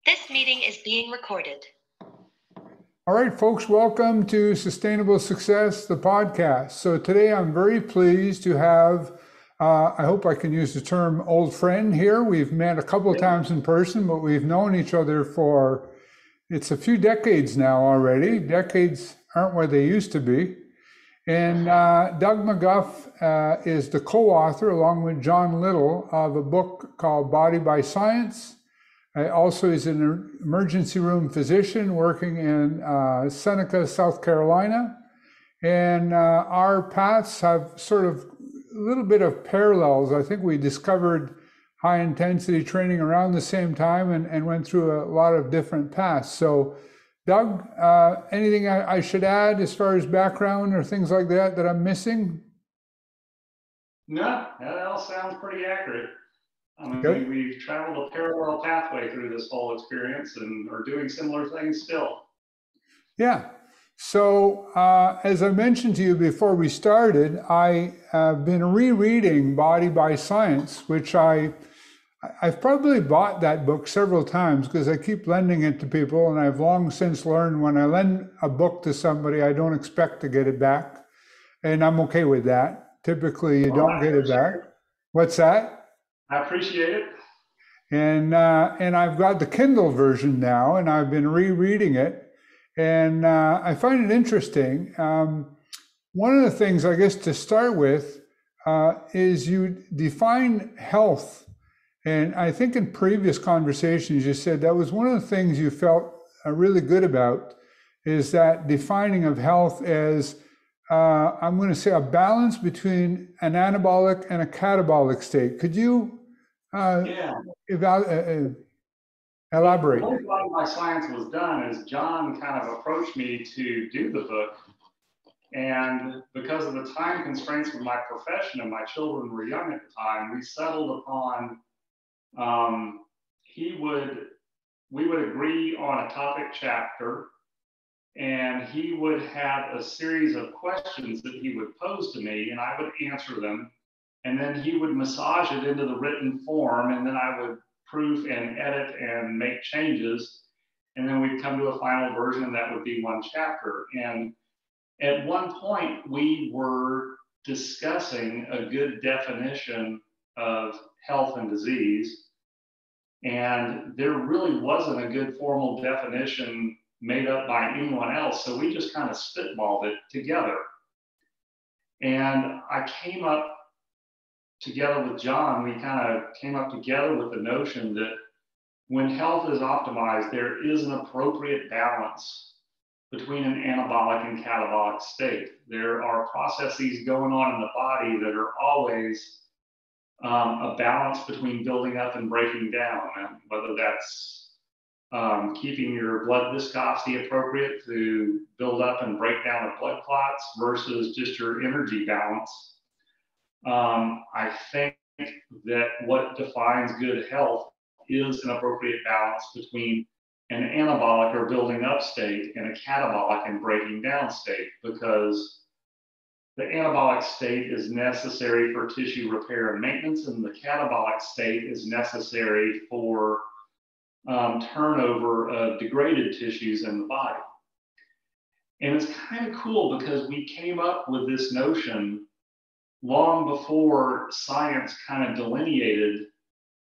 This meeting is being recorded. All right, folks, welcome to Sustainable Success, the podcast. So today I'm very pleased to have, I hope I can use the term old friend here. We've met a couple of times in person, but we've known each other for, it's a few decades now already. Decades aren't where they used to be. And Doug McGuff is the co-author, along with John Little, of a book called Body by Science. Also, he's an emergency room physician working in Seneca, South Carolina. And our paths have sort of a little bit of parallels. I think we discovered high intensity training around the same time and went through a lot of different paths. So, Doug, anything I should add as far as background or things like that I'm missing? No, that all sounds pretty accurate. I mean, we've traveled a parallel pathway through this whole experience and are doing similar things still. Yeah. So as I mentioned to you before we started, I have been rereading Body by Science, which I've probably bought that book several times because I keep lending it to people, and I've long since learned when I lend a book to somebody, I don't expect to get it back, and I'm okay with that. Typically, you don't get it back. What's that? I appreciate it. And I've got the Kindle version now, and I've been rereading it, and I find it interesting. One of the things, I guess, to start with is you define health. And I think in previous conversations, you said that was one of the things you felt really good about, is that defining of health as, I'm going to say, a balance between an anabolic and a catabolic state. Could you elaborate? The whole Body by Science was done is John kind of approached me to do the book. And because of the time constraints with my profession and my children were young at the time, we settled upon we would agree on a topic chapter, and he would have a series of questions that he would pose to me, and I would answer them, and then he would massage it into the written form, and then I would proof and edit and make changes, and then we'd come to a final version that would be one chapter. And at one point, we were discussing a good definition of health and disease, and there really wasn't a good formal definition made up by anyone else, so we just kind of spitballed it together. And I came up together with John, we kind of came up together with the notion that when health is optimized, there is an appropriate balance between an anabolic and catabolic state. There are processes going on in the body that are always a balance between building up and breaking down, and whether that's keeping your blood viscosity appropriate to build up and break down of blood clots versus just your energy balance. I think that what defines good health is an appropriate balance between an anabolic or building up state and a catabolic and breaking down state, because the anabolic state is necessary for tissue repair and maintenance, and the catabolic state is necessary for turnover of degraded tissues in the body. And it's kind of cool because we came up with this notion long before science kind of delineated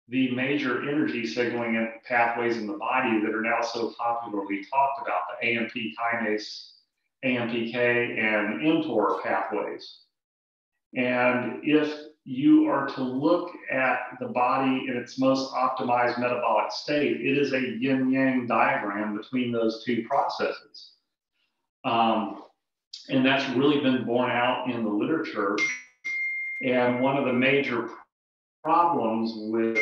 the major energy signaling pathways in the body that are now so popularly talked about, the AMP kinase, AMPK, and mTOR pathways. And if you are to look at the body in its most optimized metabolic state, it is a yin-yang diagram between those two processes. And that's really been borne out in the literature. And one of the major problems with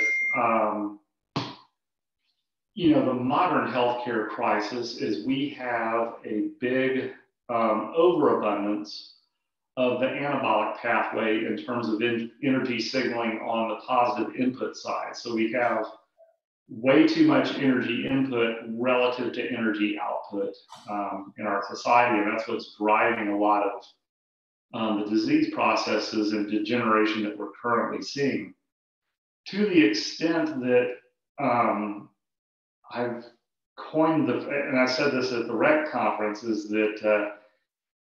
the modern healthcare crisis is we have a big overabundance of the anabolic pathway in terms of energy signaling on the positive input side. So we have way too much energy input relative to energy output in our society, and that's what's driving a lot of the disease processes and degeneration that we're currently seeing. To the extent that I've coined and I said this at the REC conference, is that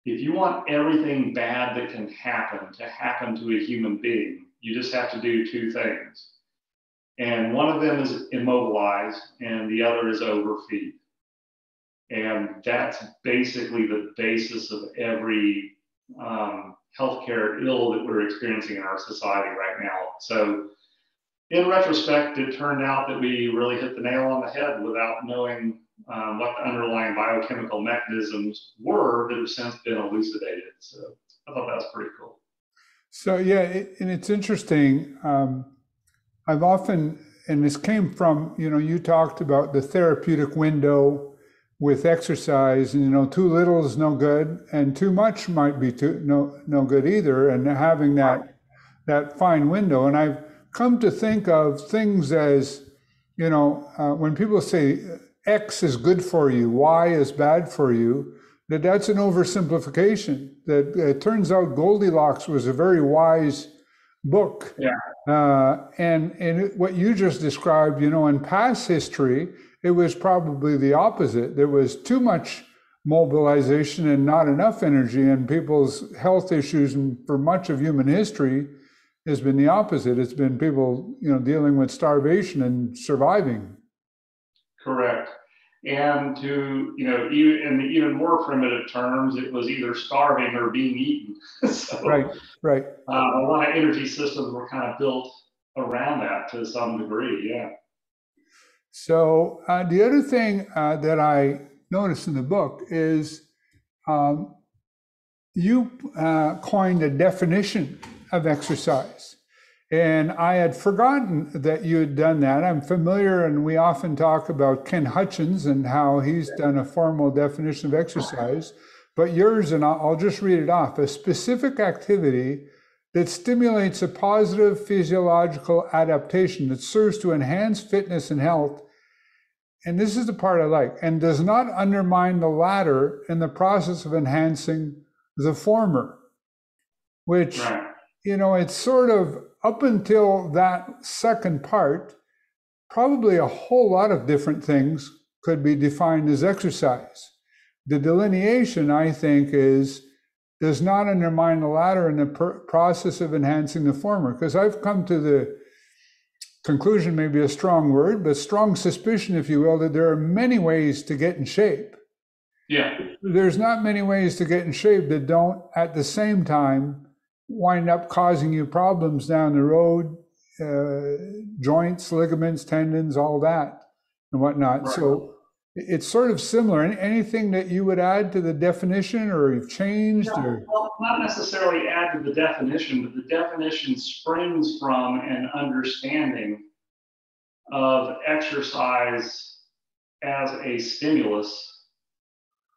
if you want everything bad that can happen to happen to a human being, you just have to do two things. And one of them is immobilize, and the other is overfeed. And that's basically the basis of every healthcare ill that we're experiencing in our society right now. So in retrospect, it turned out that we really hit the nail on the head without knowing what the underlying biochemical mechanisms were that have since been elucidated. So I thought that was pretty cool. So yeah, and it's interesting. I've often, and this came from, you talked about the therapeutic window with exercise, and too little is no good, and too much might be no good either. And having that fine window, and I've come to think of things as, when people say X is good for you, Y is bad for you, that's an oversimplification. That it turns out Goldilocks was a very wise book. Yeah. And what you just described, in past history, it was probably the opposite. There was too much mobilization and not enough energy, and people's health issues, and for much of human history, has been the opposite. It's been people, dealing with starvation and surviving. Correct. And to, in even more primitive terms, it was either starving or being eaten. So, right. A lot of energy systems were kind of built around that to some degree, yeah. So the other thing that I noticed in the book is you coined a definition of exercise. And I had forgotten that you had done that. I'm familiar, and we often talk about Ken Hutchins and how he's done a formal definition of exercise. But yours, and I'll just read it off, a specific activity that stimulates a positive physiological adaptation that serves to enhance fitness and health. And this is the part I like, and does not undermine the latter in the process of enhancing the former, which, right. It's sort of up until that second part, probably a whole lot of different things could be defined as exercise. The delineation, I think, does not undermine the latter in the process of enhancing the former, because I've come to the conclusion, maybe a strong word, but strong suspicion, if you will, that there are many ways to get in shape. Yeah. There's not many ways to get in shape that don't, at the same time, wind up causing you problems down the road, joints, ligaments, tendons, all that and whatnot. Right. So it's sort of similar. Anything that you would add to the definition, or you've changed? No, or? Well, not necessarily add to the definition, but the definition springs from an understanding of exercise as a stimulus,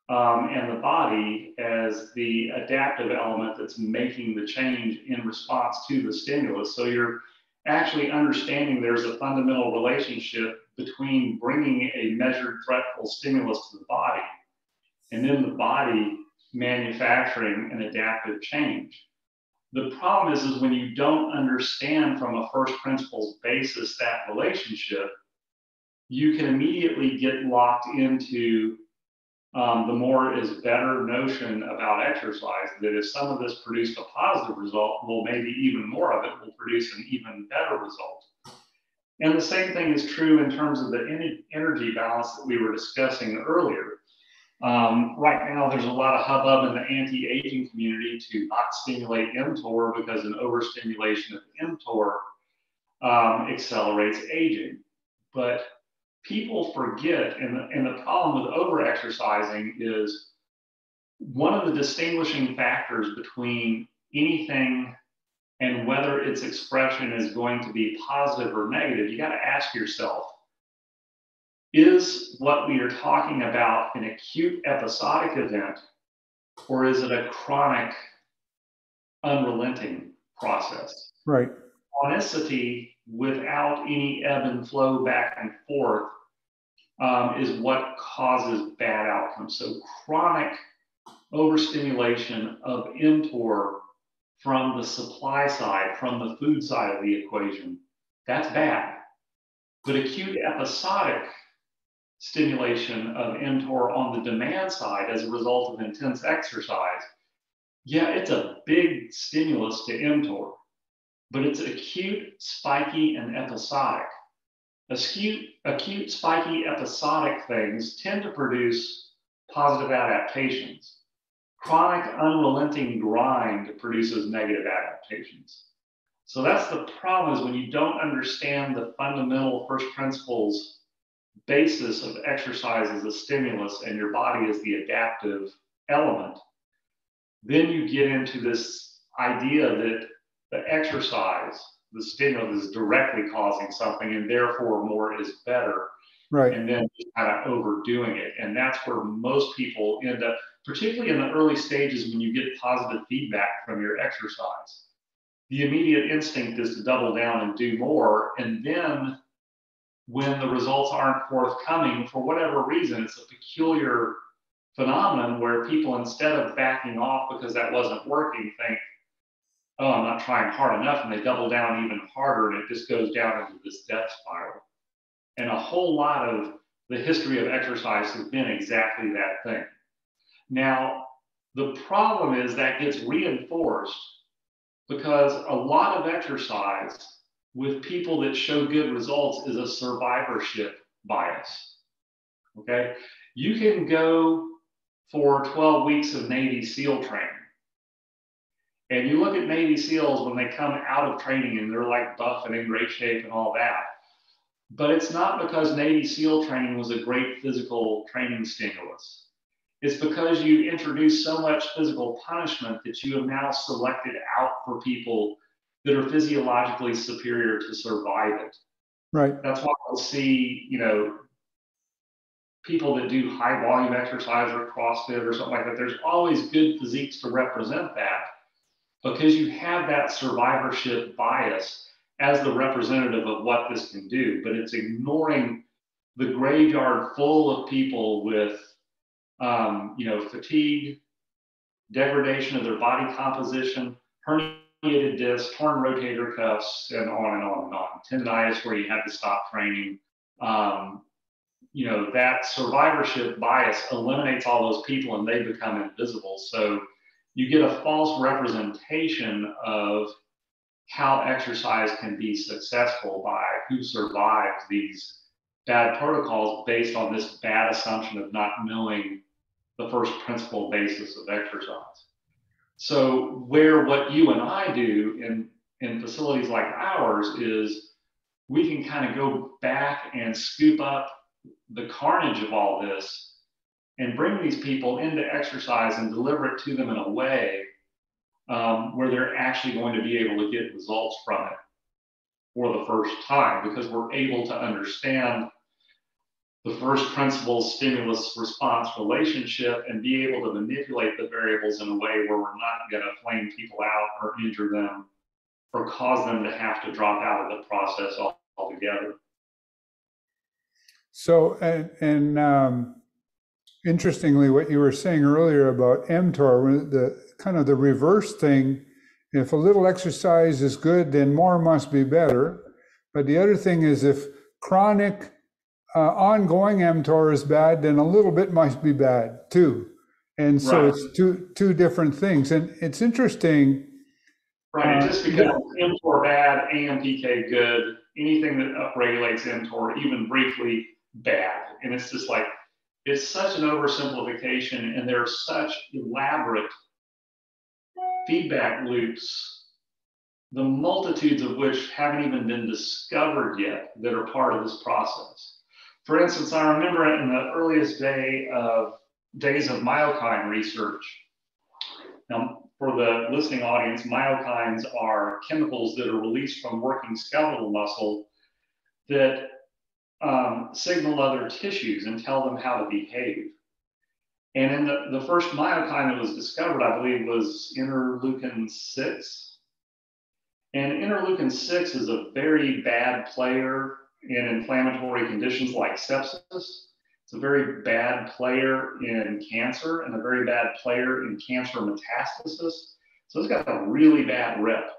and the body as the adaptive element that's making the change in response to the stimulus. So you're actually understanding there's a fundamental relationship between bringing a measured threatful stimulus to the body and then the body manufacturing an adaptive change. The problem is when you don't understand from a first principles basis that relationship, you can immediately get locked into the more is better notion about exercise, that if some of this produced a positive result, well, maybe even more of it will produce an even better result. And the same thing is true in terms of the energy balance that we were discussing earlier. Right now, there's a lot of hubbub in the anti-aging community to not stimulate mTOR because an overstimulation of mTOR accelerates aging. But people forget, and the problem with over-exercising is one of the distinguishing factors between anything and whether its expression is going to be positive or negative. You got to ask yourself, is what we are talking about an acute episodic event, or is it a chronic, unrelenting process? Right. Chronicity without any ebb and flow back and forth is what causes bad outcomes. So chronic overstimulation of mTOR from the supply side, from the food side of the equation, that's bad. But acute episodic stimulation of mTOR on the demand side as a result of intense exercise, yeah, it's a big stimulus to mTOR, but it's acute, spiky, and episodic. Acute, spiky, episodic things tend to produce positive adaptations. Chronic, unrelenting grind produces negative adaptations. So that's the problem, is when you don't understand the fundamental first principles basis of exercise as a stimulus and your body as the adaptive element, then you get into this idea that the exercise, the stimulus, is directly causing something and therefore more is better. Right. And then kind of overdoing it. And that's where most people end up, particularly in the early stages when you get positive feedback from your exercise. The immediate instinct is to double down and do more. And then when the results aren't forthcoming, for whatever reason, it's a peculiar phenomenon where people, instead of backing off because that wasn't working, think, oh, I'm not trying hard enough. And they double down even harder, and it just goes down into this death spiral. And a whole lot of the history of exercise has been exactly that thing. Now, the problem is that gets reinforced because a lot of exercise with people that show good results is a survivorship bias. Okay? You can go for 12 weeks of Navy SEAL training. And you look at Navy SEALs when they come out of training and they're like buff and in great shape and all that. But it's not because Navy SEAL training was a great physical training stimulus. It's because you introduced so much physical punishment that you have now selected out for people that are physiologically superior to survive it. Right. That's why we'll see, people that do high volume exercise or CrossFit or something like that. There's always good physiques to represent that because you have that survivorship bias as the representative of what this can do, but it's ignoring the graveyard full of people with, fatigue, degradation of their body composition, herniated discs, torn rotator cuffs, and on and on and on. Tendinitis where you had to stop training. That survivorship bias eliminates all those people and they become invisible. So you get a false representation of how exercise can be successful by who survives these bad protocols based on this bad assumption of not knowing the first principle basis of exercise. So where what you and I do in facilities like ours is we can kind of go back and scoop up the carnage of all this and bring these people into exercise and deliver it to them in a way where they're actually going to be able to get results from it for the first time, because we're able to understand the first principles stimulus response relationship and be able to manipulate the variables in a way where we're not going to flame people out or injure them or cause them to have to drop out of the process altogether. So, and interestingly, what you were saying earlier about mTOR, the kind of the reverse thing, if a little exercise is good, then more must be better. But the other thing is if chronic, ongoing mTOR is bad, then a little bit must be bad too. And so It's two different things. And it's interesting. Right, it just becomes mTOR bad, AMPK good, anything that upregulates mTOR, even briefly, bad. And it's just like, it's such an oversimplification, and there are such elaborate feedback loops, the multitudes of which haven't even been discovered yet that are part of this process. For instance, I remember in the earliest days of myokine research. Now, for the listening audience, myokines are chemicals that are released from working skeletal muscle that signal other tissues and tell them how to behave. And in the first myokine that was discovered, I believe, was interleukin 6. And interleukin 6 is a very bad player in inflammatory conditions like sepsis. It's a very bad player in cancer and a very bad player in cancer metastasis. So it's got a really bad rep.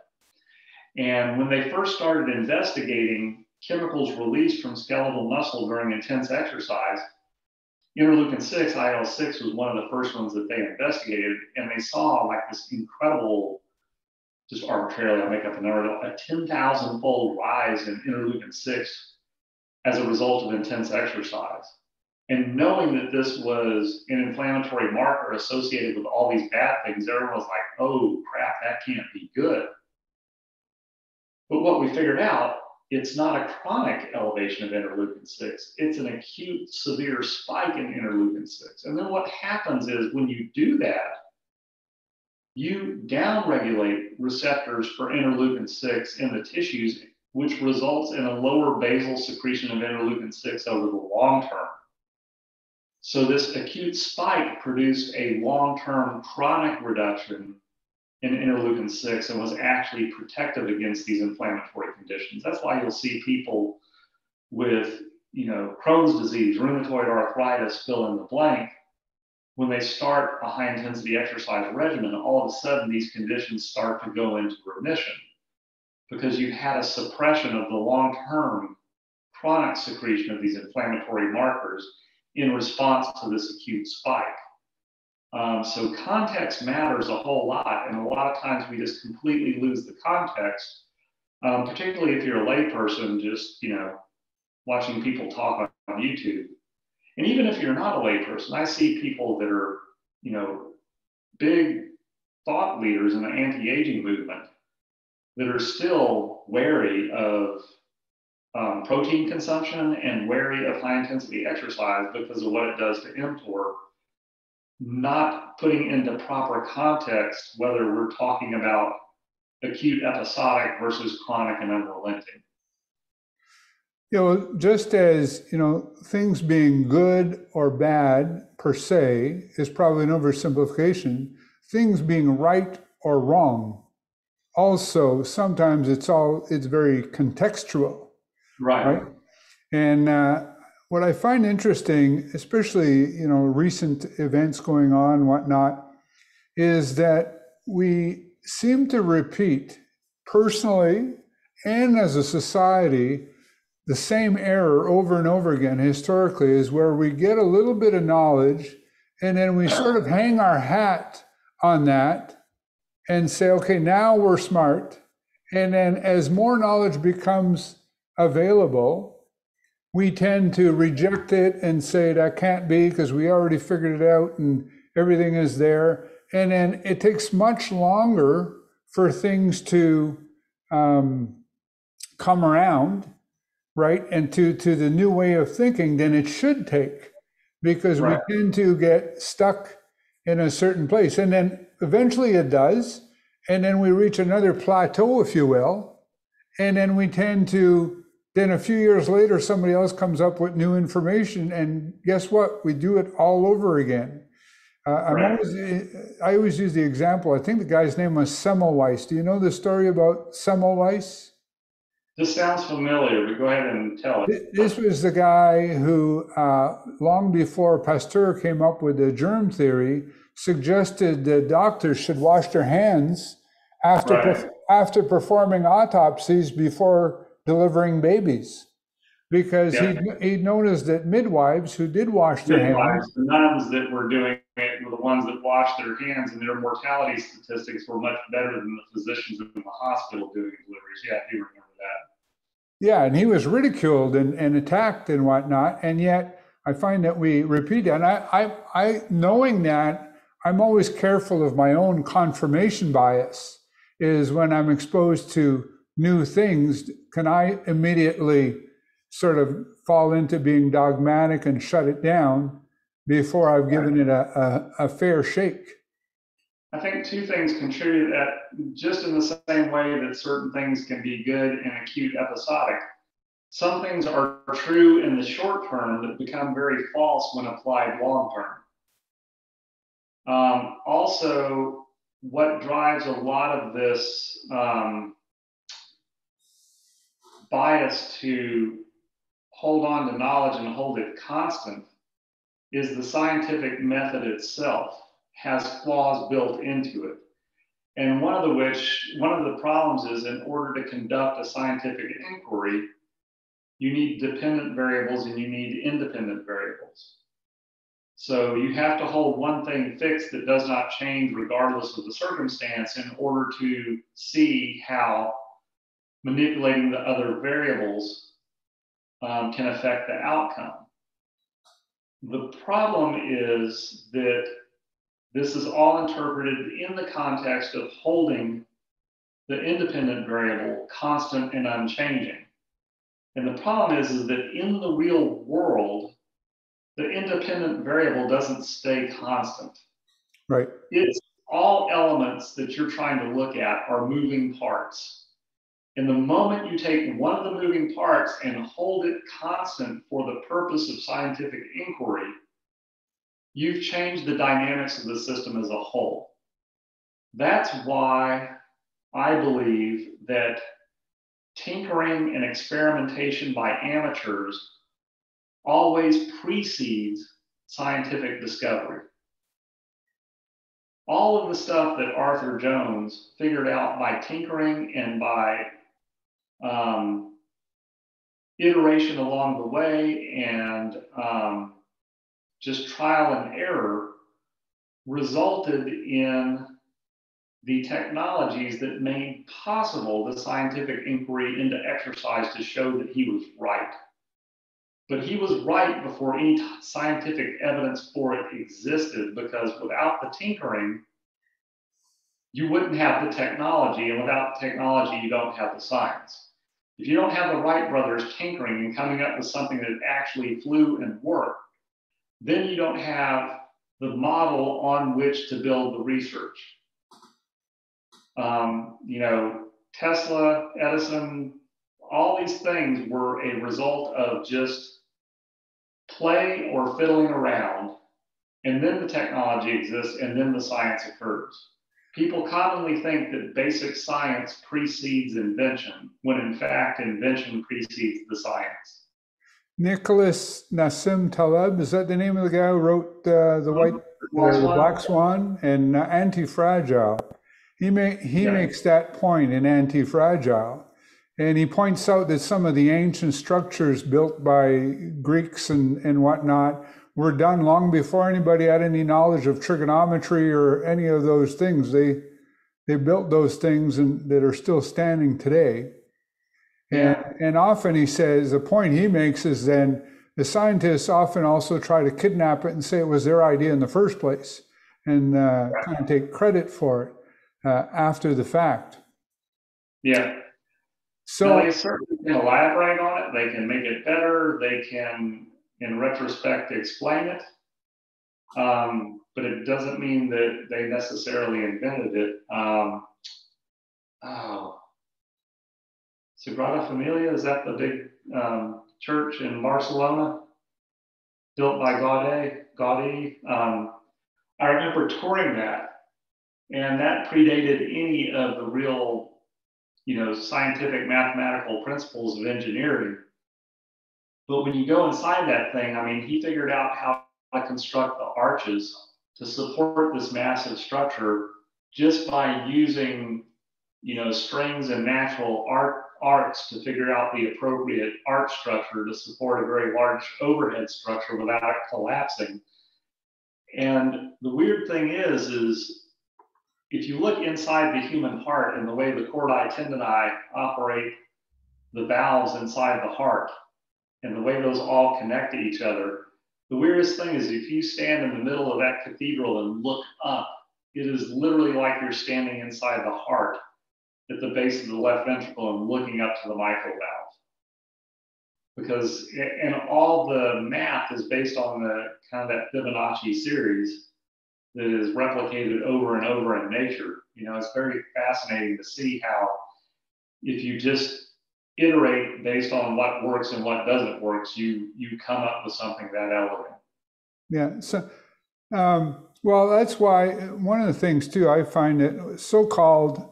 And when they first started investigating chemicals released from skeletal muscle during intense exercise, interleukin 6, IL-6 was one of the first ones that they investigated, and they saw like this incredible, just arbitrarily, I'll make up the number, a 10,000-fold rise in interleukin 6 as a result of intense exercise. And knowing that this was an inflammatory marker associated with all these bad things, everyone was like, oh crap, that can't be good. But what we figured out, it's not a chronic elevation of interleukin 6. It's an acute, severe spike in interleukin 6. And then what happens is when you do that, you downregulate receptors for interleukin 6 in the tissues, which results in a lower basal secretion of interleukin 6 over the long term. So this acute spike produced a long-term chronic reduction in interleukin 6 and was actually protective against these inflammatory conditions. That's why you'll see people with, Crohn's disease, rheumatoid arthritis, fill in the blank. When they start a high intensity exercise regimen, all of a sudden these conditions start to go into remission because you've had a suppression of the long-term chronic secretion of these inflammatory markers in response to this acute spike. So context matters a whole lot, and a lot of times we just completely lose the context, particularly if you're a layperson just, watching people talk on YouTube. And even if you're not a layperson, I see people that are, big thought leaders in the anti-aging movement that are still wary of protein consumption and wary of high intensity exercise because of what it does to mTOR, not putting into proper context whether we're talking about acute episodic versus chronic and unrelenting. Just as, things being good or bad per se is probably an oversimplification, things being right or wrong also, sometimes it's very contextual. Right? And what I find interesting, especially, recent events going on, whatnot, is that we seem to repeat personally and as a society the same error over and over again historically, is where we get a little bit of knowledge and then we sort of hang our hat on that and say, okay, now we're smart. And then as more knowledge becomes available, we tend to reject it and say that can't be because we already figured it out and everything is there. And then it takes much longer for things to come around, right, and to the new way of thinking than it should take, because we tend to get stuck in a certain place. And then eventually it does. And then we reach another plateau, if you will. And then we tend to, then a few years later, somebody else comes up with new information. And guess what? We do it all over again. I always use the example, I think the guy's name was Semmelweis. Do you know the story about Semmelweis? This sounds familiar, but go ahead and tell it. This was the guy who, long before Pasteur came up with the germ theory, suggested that doctors should wash their hands after performing autopsies before delivering babies, because he'd noticed that midwives who did wash their hands, the nuns that were doing it were the ones that washed their hands, and their mortality statistics were much better than the physicians in the hospital doing deliveries. Yeah, I do remember that. Yeah, and he was ridiculed and attacked and whatnot, and yet I find that we repeat that. And I knowing that, I'm always careful of my own confirmation bias, is when I'm exposed to new things, can I immediately sort of fall into being dogmatic and shut it down before I've given it a fair shake? I think two things contribute to that, just in the same way that certain things can be good and acute episodic. Some things are true in the short term that become very false when applied long term. Also, what drives a lot of this bias to hold on to knowledge and hold it constant is the scientific method itself has flaws built into it. And one of the problems is, in order to conduct a scientific inquiry, you need dependent variables and you need independent variables. So you have to hold one thing fixed that does not change regardless of the circumstance in order to see how manipulating the other variables can affect the outcome. The problem is that this is all interpreted in the context of holding the independent variable constant and unchanging. And the problem is that in the real world, the independent variable doesn't stay constant. Right. It's all elements that you're trying to look at are moving parts. And the moment you take one of the moving parts and hold it constant for the purpose of scientific inquiry, you've changed the dynamics of the system as a whole. That's why I believe that tinkering and experimentation by amateurs always precedes scientific discovery. All of the stuff that Arthur Jones figured out by tinkering and by iteration along the way and just trial and error resulted in the technologies that made possible the scientific inquiry into exercise to show that he was right. But he was right before any scientific evidence for it existed, because without the tinkering, you wouldn't have the technology, and without the technology, you don't have the science. If you don't have the Wright brothers tinkering and coming up with something that actually flew and worked, then you don't have the model on which to build the research. You know, Tesla, Edison, all these things were a result of just play or fiddling around, and then the technology exists, and then the science occurs. People commonly think that basic science precedes invention, when in fact invention precedes the science. Nicholas Nassim Taleb, is that the name of the guy who wrote the Black Swan and Anti-Fragile? He makes that point in Anti-Fragile, and he points out that some of the ancient structures built by Greeks and whatnot were done long before anybody had any knowledge of trigonometry or any of those things. They built those things that are still standing today. And often he says, the point he makes is then the scientists often also try to kidnap it and say it was their idea in the first place and kind of take credit for it after the fact. Yeah. So they certainly can elaborate on it. They can make it better. They can, in retrospect, explain it. But it doesn't mean that they necessarily invented it. Sagrada Familia, is that the big church in Barcelona built by Gaudi? I remember touring that, and that predated any of the real, scientific mathematical principles of engineering. But when you go inside that thing, I mean, he figured out how to construct the arches to support this massive structure just by using, strings and natural arcs to figure out the appropriate arch structure to support a very large overhead structure without it collapsing. And the weird thing is if you look inside the human heart and the way the chordae tendineae operate the valves inside the heart and the way those all connect to each other, the weirdest thing is if you stand in the middle of that cathedral and look up, it is literally like you're standing inside the heart at the base of the left ventricle and looking up to the mitral valve. And all the math is based on the kind of that Fibonacci series that is replicated over and over in nature. It's very fascinating to see how if you just iterate based on what works and what doesn't work, you come up with something that elegant. Yeah. So, well, that's why one of the things too, I find that so-called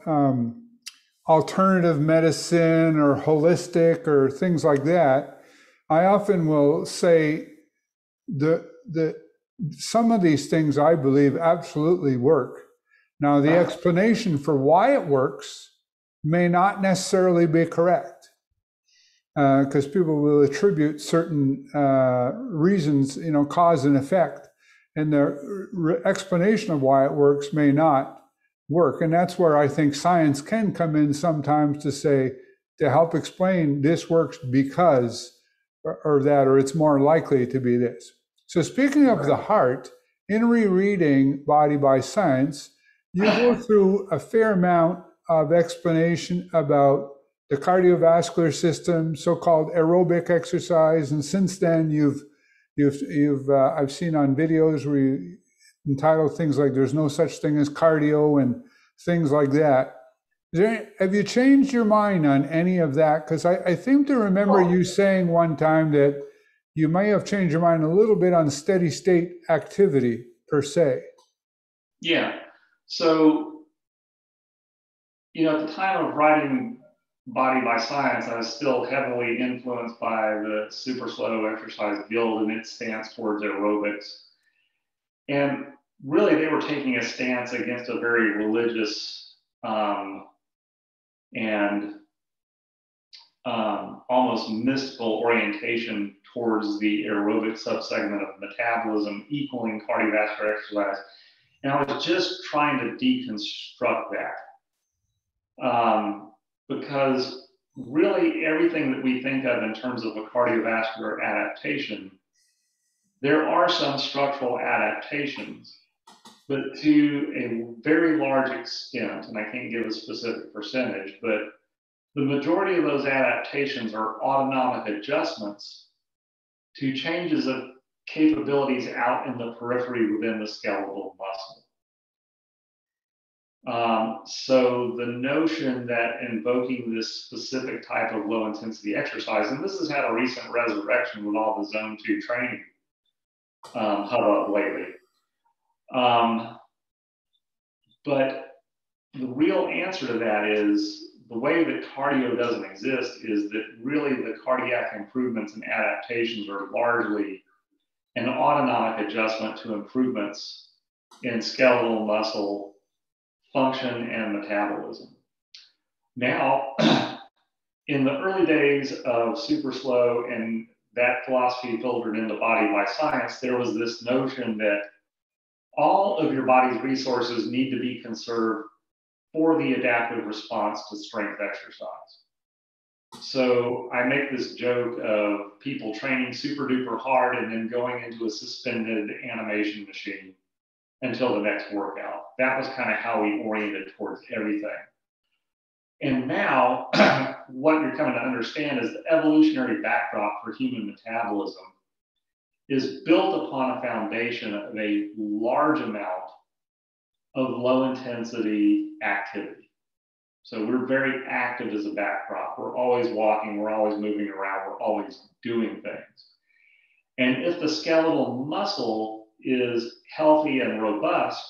alternative medicine or holistic or things like that, I often will say some of these things I believe absolutely work. Now, the explanation for why it works may not necessarily be correct. because people will attribute certain reasons, cause and effect, and the explanation of why it works may not work. And that's where I think science can come in sometimes to help explain this works because or that, or it's more likely to be this. So speaking of the heart, in rereading Body by Science, you go through a fair amount of explanation about the cardiovascular system, so-called aerobic exercise, and since then I've seen on videos where you entitle things like "There's no such thing as cardio" and things like that. Have you changed your mind on any of that? Because I think to remember you saying one time that you may have changed your mind a little bit on steady state activity per se. Yeah. So, at the time of writing Body by Science, I was still heavily influenced by the Super Slow Exercise Guild and its stance towards aerobics. And really, they were taking a stance against a very religious and almost mystical orientation towards the aerobic subsegment of metabolism equaling cardiovascular exercise. And I was just trying to deconstruct that because really everything that we think of in terms of a cardiovascular adaptation, there are some structural adaptations, but to a very large extent, and I can't give a specific percentage, but the majority of those adaptations are autonomic adjustments to changes of capabilities out in the periphery within the skeletal muscle. So the notion that invoking this specific type of low intensity exercise, and this has had a recent resurrection with all the Zone 2 training hubbub lately. But the real answer to that is the way that cardio doesn't exist is that really the cardiac improvements and adaptations are largely an autonomic adjustment to improvements in skeletal muscle function and metabolism. Now, in the early days of Super Slow and that philosophy filtered into Body by Science, there was this notion that all of your body's resources need to be conserved for the adaptive response to strength exercise. So I make this joke of people training super duper hard and then going into a suspended animation machine until the next workout. That was kind of how we oriented towards everything. And now what you're coming to understand is the evolutionary backdrop for human metabolism is built upon a foundation of a large amount of low intensity activity. So we're very active as a backdrop. We're always walking, we're always moving around, we're always doing things. And if the skeletal muscle is healthy and robust,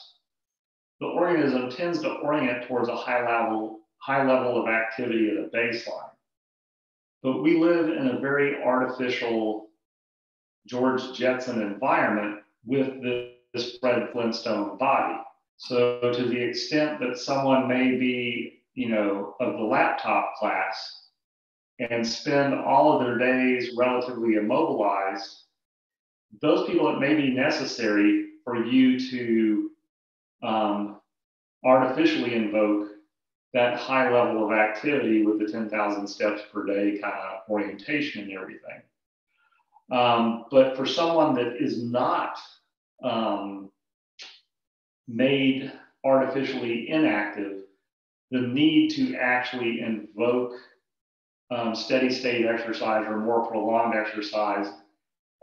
the organism tends to orient towards a high level of activity at a baseline. But we live in a very artificial George Jetson environment with this Fred Flintstone body. So to the extent that someone may be, of the laptop class and spend all of their days relatively immobilized, those people, it may be necessary for you to artificially invoke that high level of activity with the 10,000 steps per day kind of orientation and everything. But for someone that is not made artificially inactive, the need to actually invoke steady state exercise or more prolonged exercise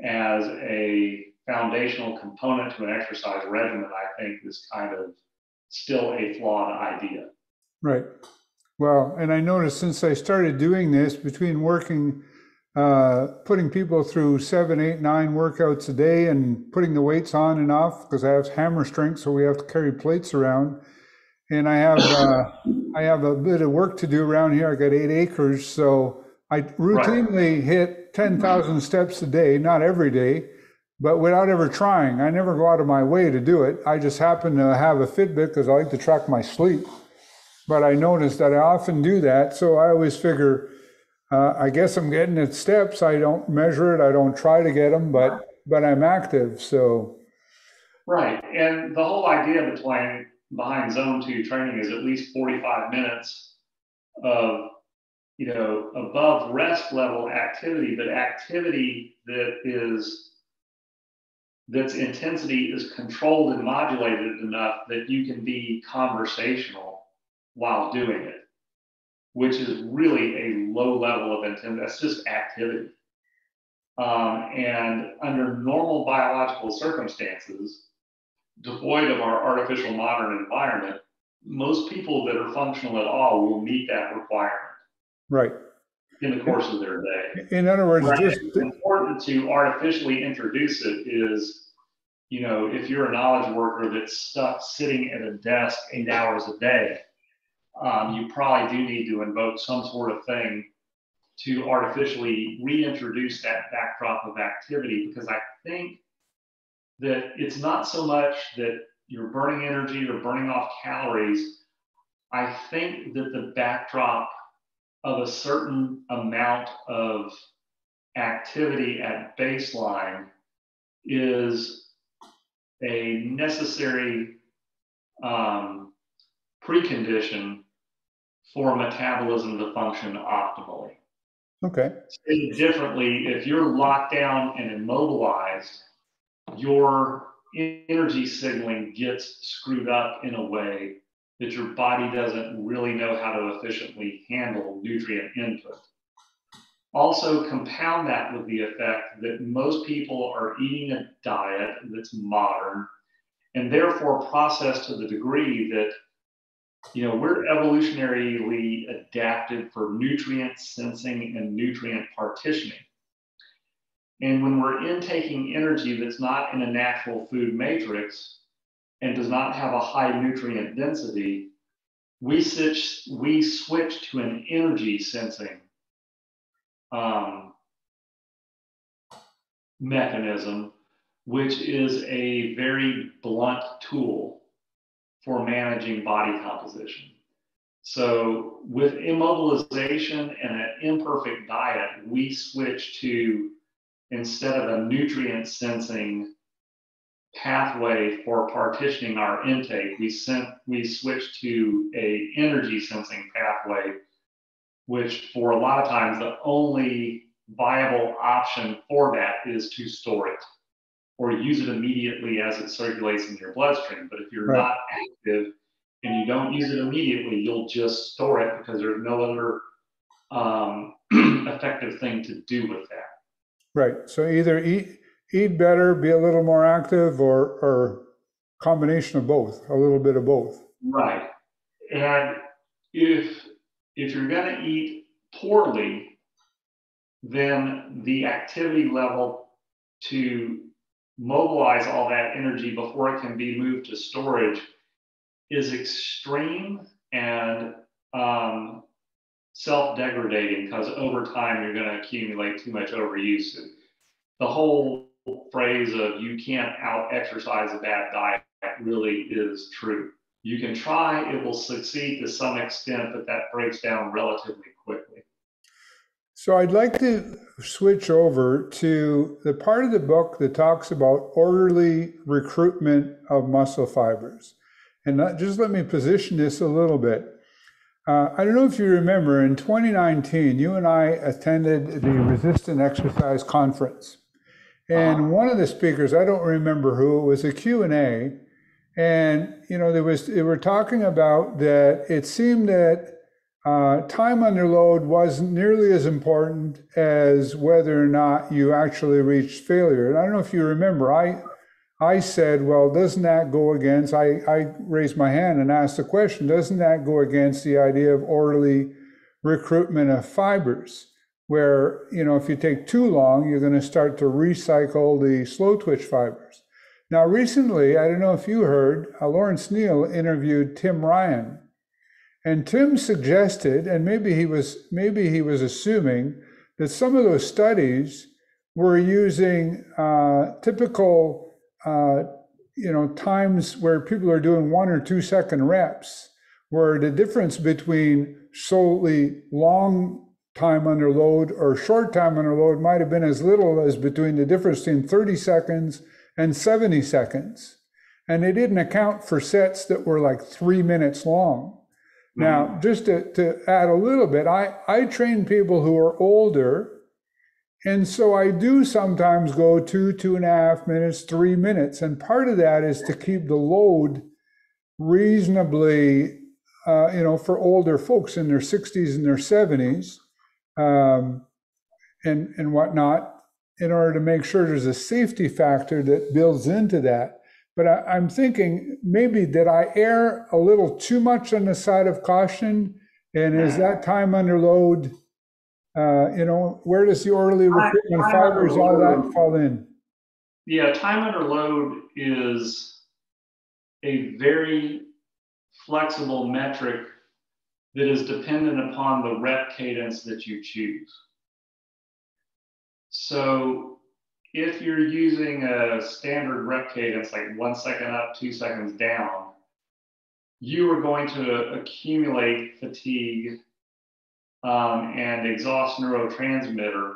as a foundational component to an exercise regimen, I think is kind of still a flawed idea. Right. Well, and I noticed since I started doing this, between working, putting people through 7, 8, 9 workouts a day and putting the weights on and off, because I have hammer strength, so we have to carry plates around. And I have a bit of work to do around here. I got 8 acres, so I routinely hit 10,000 steps a day, not every day, but without ever trying. I never go out of my way to do it. I just happen to have a Fitbit because I like to track my sleep. But I notice that I often do that, so I always figure I guess I'm getting at steps. I don't measure it. I don't try to get them, but I'm active. So Right. And the whole idea behind zone 2 training is at least 45 minutes of, above rest level activity, but activity that's intensity is controlled and modulated enough that you can be conversational while doing it, which is really a low level of intensity. That's just activity. And under normal biological circumstances, devoid of our artificial modern environment, most people that are functional at all will meet that requirement. Right. In the course of their day. In other words, it's important to artificially introduce it is, if you're a knowledge worker that's stuck sitting at a desk 8 hours a day, you probably do need to invoke some sort of thing to artificially reintroduce that backdrop of activity, because I think that it's not so much that you're burning energy or burning off calories. I think that the backdrop of a certain amount of activity at baseline is a necessary precondition for metabolism to function optimally. Okay. Stated differently, if you're locked down and immobilized, your energy signaling gets screwed up in a way that your body doesn't really know how to efficiently handle nutrient input. Also, compound that with the effect that most people are eating a diet that's modern and therefore processed to the degree that, we're evolutionarily adapted for nutrient sensing and nutrient partitioning. And when we're intaking energy that's not in a natural food matrix and does not have a high nutrient density, we switch to an energy sensing mechanism, which is a very blunt tool for managing body composition. So with immobilization and an imperfect diet, we switch to, instead of a nutrient sensing pathway for partitioning our intake, we switch to a energy sensing pathway, which for a lot of times the only viable option for that is to store it or use it immediately as it circulates in your bloodstream. But if you're not active and you don't use it immediately, you'll just store it because there's no other effective thing to do with that. Right. So either eat better, be a little more active, or combination of both, a little bit of both. Right. And if you're going to eat poorly, then the activity level to mobilize all that energy before it can be moved to storage is extreme and self-degradating, because over time you're going to accumulate too much overuse. The whole phrase of you can't out-exercise a bad diet really is true. You can try, it will succeed to some extent, but that breaks down relatively quickly. So I'd like to switch over to the part of the book that talks about orderly recruitment of muscle fibers. And just let me position this a little bit. I don't know if you remember, in 2019, you and I attended the Resistant Exercise Conference. And one of the speakers, I don't remember who, it was a Q&A. And, they were talking about that it seemed that time under load wasn't nearly as important as whether or not you actually reached failure. And I don't know if you remember, I said, well, doesn't that go against, I raised my hand and asked the question, doesn't that go against the idea of orderly recruitment of fibers? Where, if you take too long, you're going to start to recycle the slow twitch fibers. Now, recently, I don't know if you heard, Lawrence Neal interviewed Tim Ryan. And Tim suggested, and maybe he was assuming, that some of those studies were using typical times where people are doing 1 or 2 second reps, where the difference between solely long time under load or short time under load might have been as little as between the difference between 30 seconds and 70 seconds. And they didn't account for sets that were like 3 minutes long. Now, just to add a little bit, I train people who are older, and so I do sometimes go 2.5 minutes, 3 minutes. And part of that is to keep the load reasonably, for older folks in their 60s and their 70s and whatnot, in order to make sure there's a safety factor that builds into that. But I'm thinking, maybe did I err a little too much on the side of caution? And is that time under load, where does the orderly recruitment fibers, all that fall in? Yeah, time under load is a very flexible metric that is dependent upon the rep cadence that you choose. So if you're using a standard rep cadence, like 1 second up, 2 seconds down, you are going to accumulate fatigue and exhaust neurotransmitter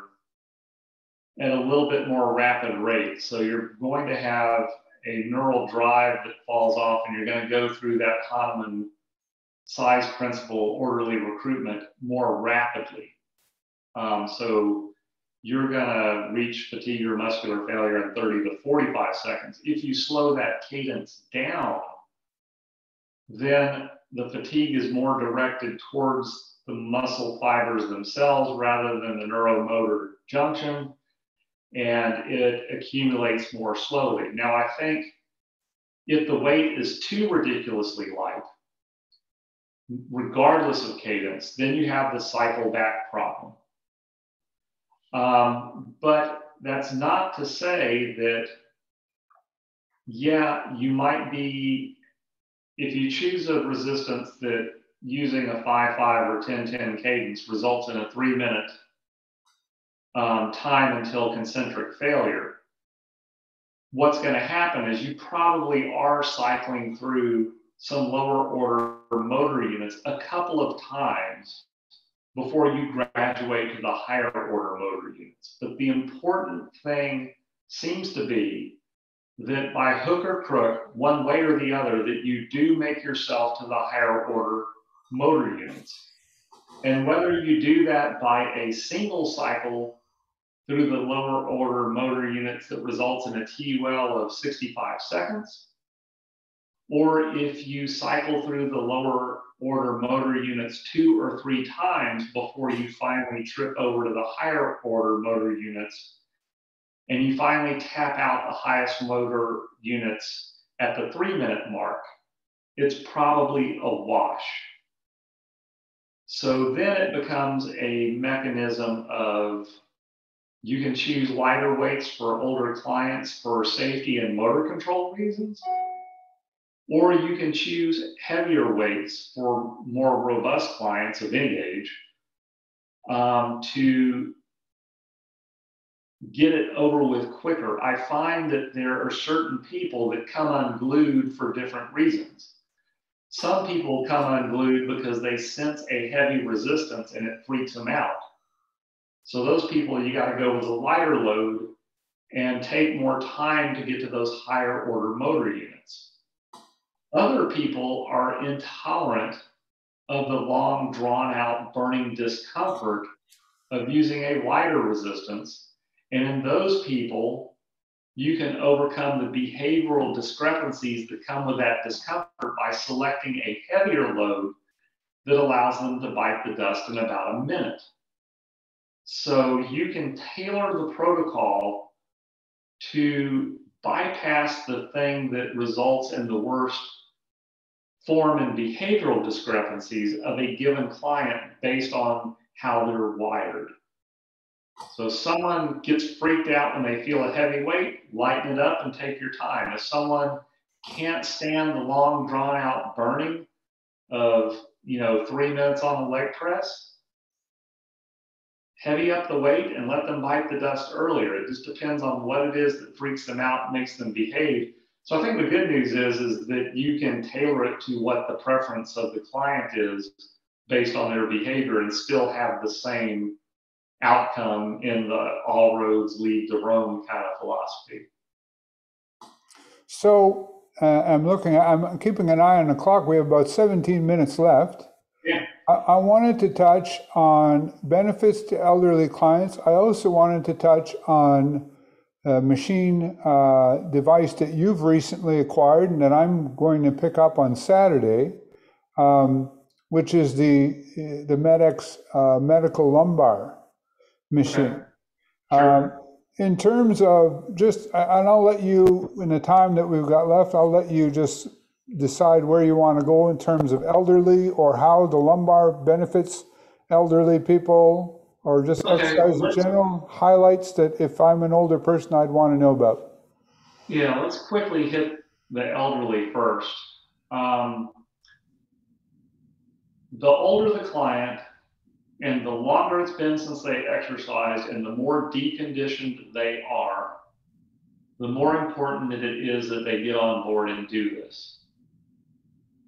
at a little bit more rapid rate. So you're going to have a neural drive that falls off, and you're going to go through that Hahnemann size principle orderly recruitment more rapidly. So you're going to reach fatigue or muscular failure in 30 to 45 seconds. If you slow that cadence down, then the fatigue is more directed towards the muscle fibers themselves rather than the neuromotor junction, and it accumulates more slowly. Now, I think if the weight is too ridiculously light, regardless of cadence, then you have the cycle back problem. But that's not to say that, yeah, you might be, if you choose a resistance that using a 5-5 or 10-10 cadence results in a 3-minute time until concentric failure, what's going to happen is you probably are cycling through some lower order motor units a couple of times before you graduate to the higher order motor units. But the important thing seems to be that by hook or crook, one way or the other, that you do make yourself to the higher order motor units. And whether you do that by a single cycle through the lower order motor units that results in a T-well of 65 seconds, or if you cycle through the lower order motor units 2 or 3 times before you finally trip over to the higher order motor units, and you finally tap out the highest motor units at the 3-minute mark, it's probably a wash. So then it becomes a mechanism of, you can choose lighter weights for older clients for safety and motor control reasons, or you can choose heavier weights for more robust clients of any age to get it over with quicker. I find that there are certain people that come unglued for different reasons. Some people come unglued because they sense a heavy resistance and it freaks them out. So those people, you got to go with a lighter load and take more time to get to those higher order motor units. Other people are intolerant of the long, drawn out burning discomfort of using a lighter resistance. And in those people, you can overcome the behavioral discrepancies that come with that discomfort by selecting a heavier load that allows them to bite the dust in about a minute. So you can tailor the protocol to bypass the thing that results in the worst form and behavioral discrepancies of a given client based on how they're wired. So if someone gets freaked out when they feel a heavy weight, lighten it up and take your time. If someone can't stand the long drawn out burning of 3 minutes on the leg press, heavy up the weight and let them bite the dust earlier. It just depends on what it is that freaks them out and makes them behave. So I think the good news is that you can tailor it to what the preference of the client is based on their behavior and still have the same outcome in the all roads lead to Rome kind of philosophy. So I'm keeping an eye on the clock. We have about 17 minutes left. Yeah. I wanted to touch on benefits to elderly clients. I also wanted to touch on a machine device that you've recently acquired and that I'm going to pick up on Saturday, which is the Medex medical lumbar machine. Okay. Sure. In terms of just, and I'll let you, in the time that we've got left, I'll let you just decide where you want to go in terms of elderly or how the lumbar benefits elderly people, or just exercise in general, highlights that if I'm an older person, I'd want to know about. Yeah, let's quickly hit the elderly first. The older the client, and the longer it's been since they exercised and the more deconditioned they are, the more important that it is that they get on board and do this.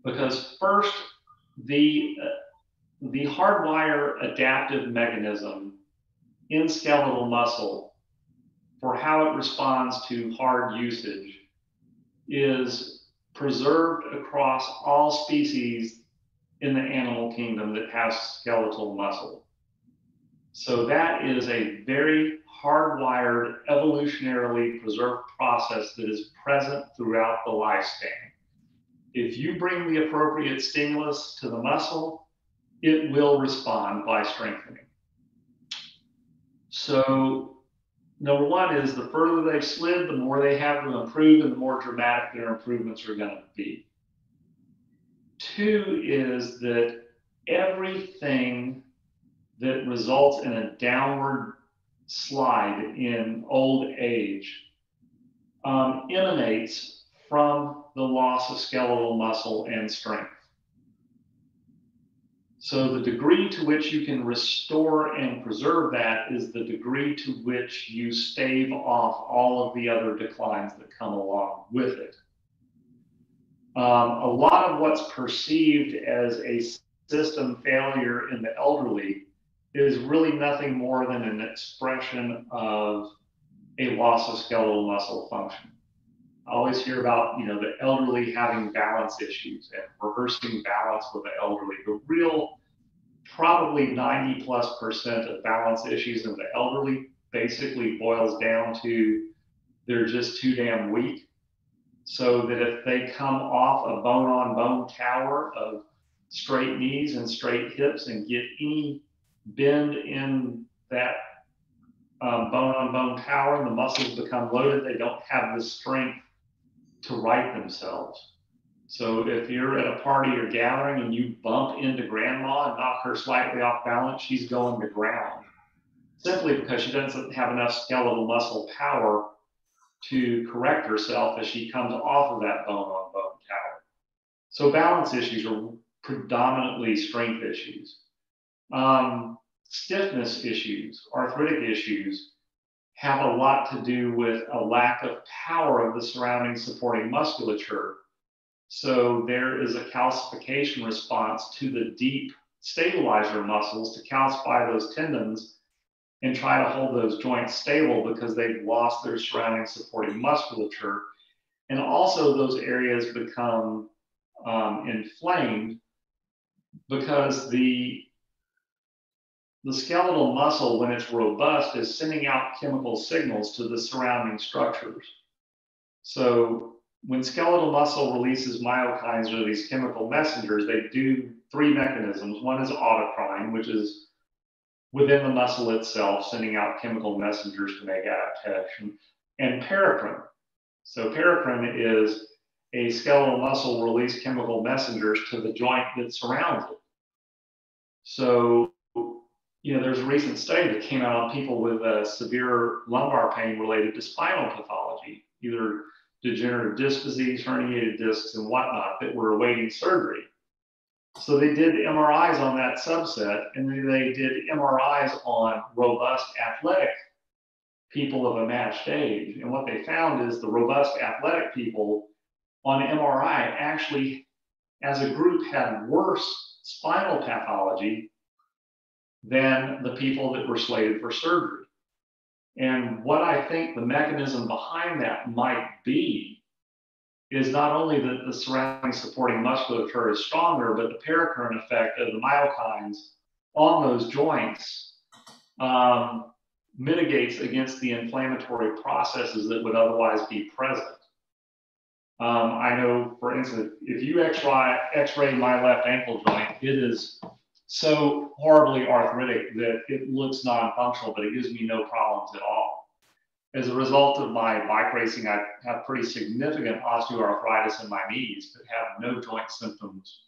Because first, the hardwire adaptive mechanism in skeletal muscle for how it responds to hard usage is preserved across all species in the animal kingdom that has skeletal muscle. So that is a very hardwired, evolutionarily preserved process that is present throughout the lifespan. If you bring the appropriate stimulus to the muscle, it will respond by strengthening. So number one is the further they've slid, the more they have to improve and the more dramatic their improvements are going to be. Two is that everything that results in a downward slide in old age emanates from the loss of skeletal muscle and strength. So the degree to which you can restore and preserve that is the degree to which you stave off all of the other declines that come along with it. A lot of what's perceived as a system failure in the elderly is really nothing more than an expression of a loss of skeletal muscle function. I always hear about, the elderly having balance issues and rehearsing balance with the elderly. The real, probably 90+% of balance issues in the elderly basically boils down to they're just too damn weak. So that if they come off a bone-on-bone tower of straight knees and straight hips and get any bend in that bone-on-bone tower and the muscles become loaded, they don't have the strength to right themselves. So if you're at a party or gathering and you bump into grandma and knock her slightly off balance, she's going to ground, simply because she doesn't have enough skeletal muscle power to correct herself as she comes off of that bone-on-bone tower. So balance issues are predominantly strength issues. Stiffness issues, arthritic issues, have a lot to do with a lack of power of the surrounding supporting musculature. So there is a calcification response to the deep stabilizer muscles to calcify those tendons and try to hold those joints stable because they've lost their surrounding supporting musculature. And also those areas become inflamed because the skeletal muscle, when it's robust, is sending out chemical signals to the surrounding structures. So when skeletal muscle releases myokines, or these chemical messengers, they do three mechanisms. One is autocrine, which is within the muscle itself, sending out chemical messengers to make adaptation, and paracrine. So paracrine is a skeletal muscle release chemical messengers to the joint that surrounds it. So, there's a recent study that came out on people with severe lumbar pain related to spinal pathology, either degenerative disc disease, herniated discs, and whatnot, that were awaiting surgery. So they did MRIs on that subset, and then they did MRIs on robust athletic people of a matched age. And what they found is the robust athletic people on MRI actually as a group had worse spinal pathology than the people that were slated for surgery. And what I think the mechanism behind that might be is not only that the surrounding supporting musculature is stronger, but the paracurrent effect of the myokines on those joints mitigates against the inflammatory processes that would otherwise be present. I know, for instance, if you x-ray my left ankle joint, it is so horribly arthritic that it looks non-functional, but it gives me no problems at all. As a result of my bike racing, I have pretty significant osteoarthritis in my knees, but have no joint symptoms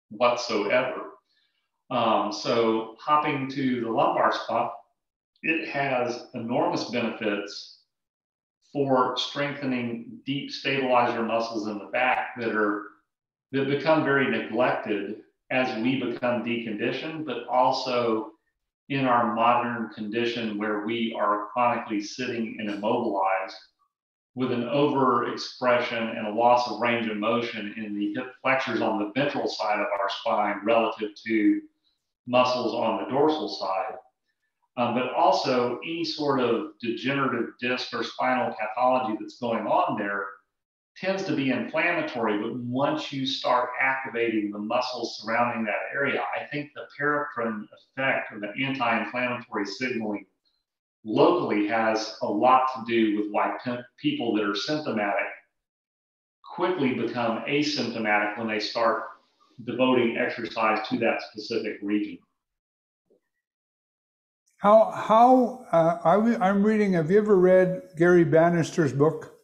whatsoever. So hopping to the lumbar spot, it has enormous benefits for strengthening deep stabilizer muscles in the back that become very neglected as we become deconditioned, but also in our modern condition where we are chronically sitting and immobilized with an overexpression and a loss of range of motion in the hip flexors on the ventral side of our spine relative to muscles on the dorsal side. But also any sort of degenerative disc or spinal pathology that's going on there tends to be inflammatory, but once you start activating the muscles surrounding that area, I think the paracrine effect or the anti-inflammatory signaling locally has a lot to do with why people that are symptomatic quickly become asymptomatic when they start devoting exercise to that specific region. I'm reading, have you ever read Gary Bannister's book?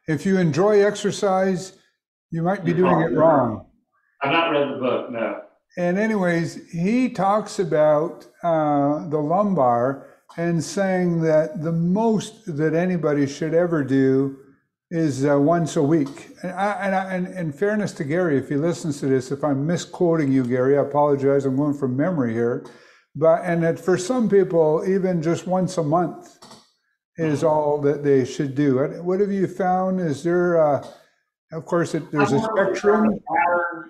If you enjoy exercise, you might be doing it wrong. I've not read the book, no. And anyways, he talks about the lumbar and saying that the most that anybody should ever do is once a week. And in fairness to Gary, if he listens to this, if I'm misquoting you, Gary, I apologize, I'm going from memory here. And that for some people, even just once a month is all that they should do. What have you found? Is there, of course, there's a spectrum.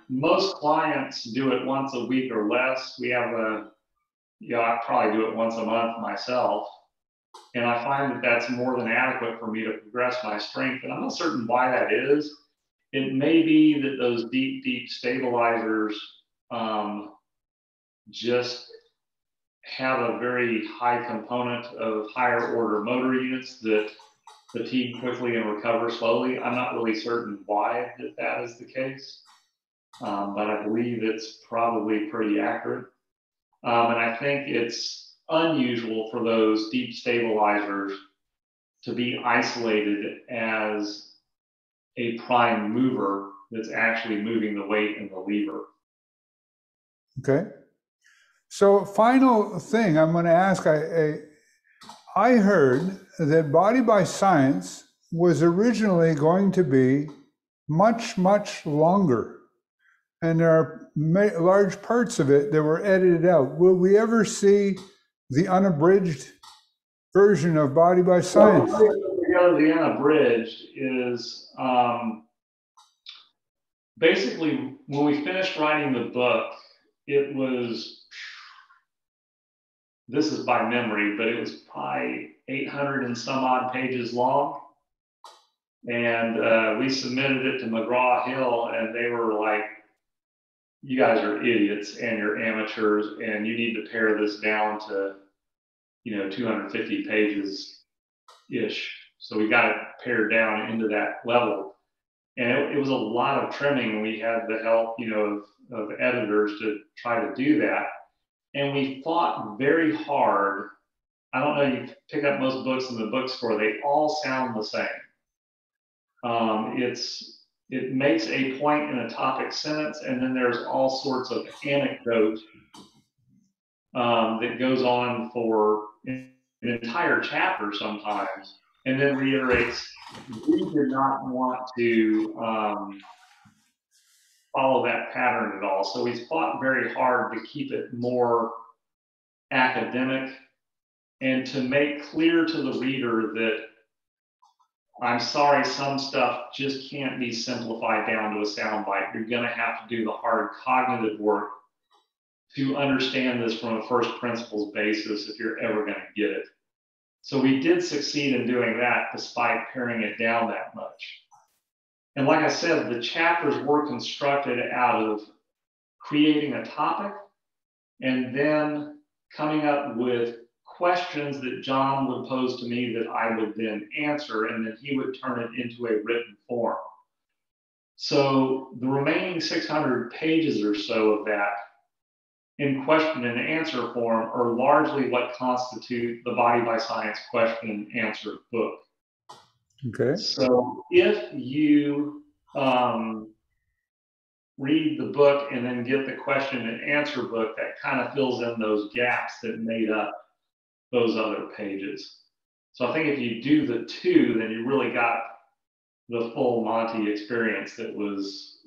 Most clients do it once a week or less. We have I probably do it once a month myself. And I find that that's more than adequate for me to progress my strength. And I'm not certain why that is. It may be that those deep stabilizers just have a very high component of higher order motor units that fatigue quickly and recover slowly. I'm not really certain why that is the case, but I believe it's probably pretty accurate. And I think it's unusual for those deep stabilizers to be isolated as a prime mover that's actually moving the weight and the lever. Okay. So final thing I'm going to ask, I heard that Body by Science was originally going to be much, much longer. And there are large parts of it that were edited out. Will we ever see the unabridged version of Body by Science? The unabridged is basically when we finished writing the book, it was, this is by memory, but it was probably 800 and some odd pages long. And we submitted it to McGraw-Hill and they were like, you guys are idiots and you're amateurs and you need to pare this down to, 250 pages-ish. So we got it pared down into that level. And it was a lot of trimming, and we had the help, of editors to try to do that. And we fought very hard. I don't know, you pick up most books in the bookstore, they all sound the same. It makes a point in a topic sentence, and then there's all sorts of anecdote that goes on for an entire chapter sometimes, and then reiterates, we did not want to follow that pattern at all. So he's fought very hard to keep it more academic and to make clear to the reader that I'm sorry, some stuff just can't be simplified down to a soundbite. You're going to have to do the hard cognitive work to understand this from a first principles basis if you're ever going to get it. So we did succeed in doing that despite paring it down that much. And like I said, the chapters were constructed out of creating a topic and then coming up with questions that John would pose to me that I would then answer, and then he would turn it into a written form. So the remaining 600 pages or so of that in question and answer form are largely what constitute the Body by Science question and answer book. Okay. So if you read the book and then get the question and answer book, that kind of fills in those gaps that made up those other pages. So I think if you do the two, then you really got the full Monty experience that was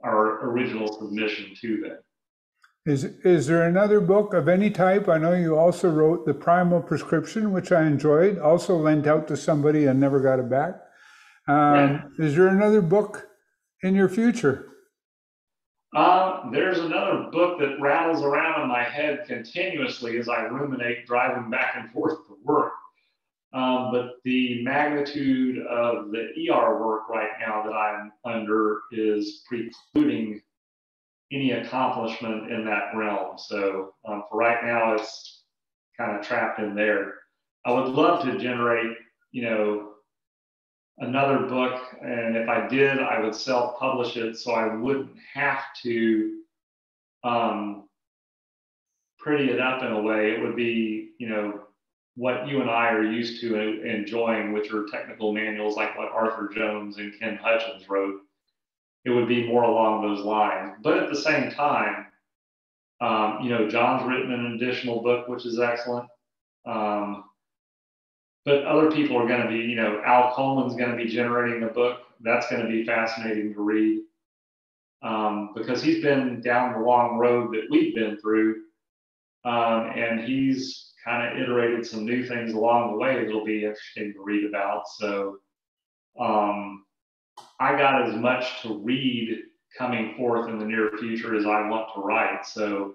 our original submission to them. Is there another book of any type? I know you also wrote The Primal Prescription, which I enjoyed, also lent out to somebody and never got it back. Is there another book in your future? There's another book that rattles around in my head continuously as I ruminate driving back and forth to work. But the magnitude of the ER work right now that I'm under is precluding any accomplishment in that realm. So for right now, it's kind of trapped in there. I would love to generate, another book, and if I did, I would self-publish it so I wouldn't have to pretty it up in a way. It would be, what you and I are used to enjoying, which are technical manuals like what Arthur Jones and Ken Hutchins wrote. It would be more along those lines. But at the same time, John's written an additional book, which is excellent. But other people are going to be, Al Coleman's going to be generating a book. That's going to be fascinating to read because he's been down the long road that we've been through. And he's kind of iterated some new things along the way that'll be interesting to read about. So I got as much to read coming forth in the near future as I want to write. So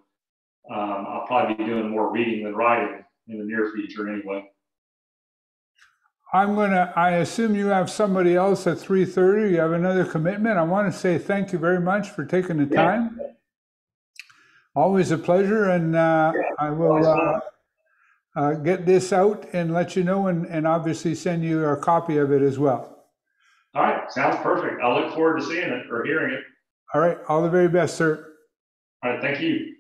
I'll probably be doing more reading than writing in the near future anyway. I assume you have somebody else at 3:30. You have another commitment. I want to say thank you very much for taking the time. Always a pleasure. And I will get this out and let you know, and obviously send you a copy of it as well. All right. Sounds perfect. I look forward to seeing it or hearing it. All right. All the very best, sir. All right. Thank you.